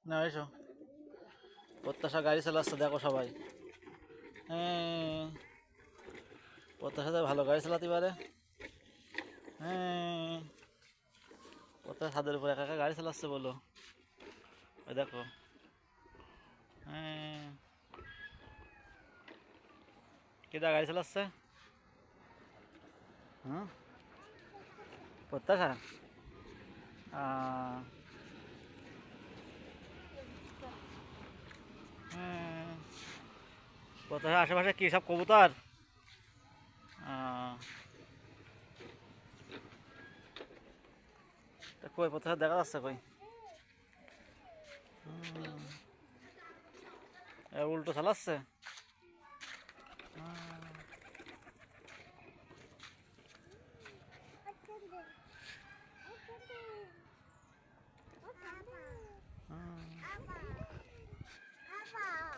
না এসো, প্রত্যাশা গাড়ি চালাচ্ছে দেখো সবাই। হ্যাঁ, প্রত্যাশা তো ভালো গাড়ি চালাতে পারে। হ্যাঁ, প্রত্যাশা ছাদের উপর একা একা গাড়ি চালাচ্ছে বলো, ওই দেখো। হ্যাঁ, কেটা গাড়ি চালাচ্ছে? হুম, প্রত্যাশা। আহ, হ্যাঁ, প্রত্যাশা আশেপাশে কি সব কবুতর? আহ, তা কই প্রত্যাশা দেখা যাচ্ছে কই? এ উল্টো চালাচ্ছে।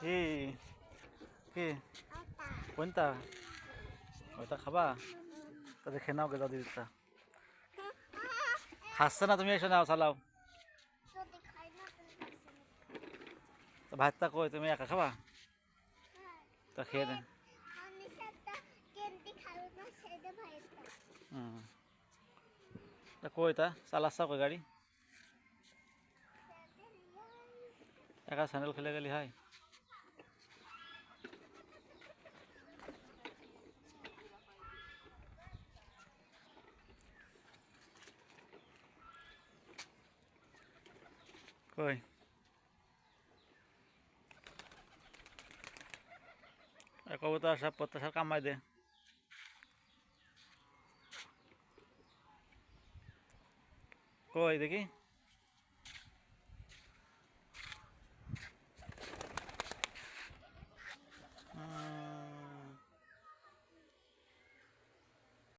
কি কি কোনটা? ওইটা খাবা? তাদের খেয়ে নাও গে দাদি দিকটা। খাচ্ছে না তুমি, এসে নাও চালাও। তো ভাতটা কই, তুমি একা খাবা? তা খেয়ে নে। হুম, তা কই তা চালাচ্ছা কই গাড়ি? একা স্যান্ডেল খেলে গেলি হয়? কই কবুতর সব প্রত্যাশার কামাই দে। কই দেখি।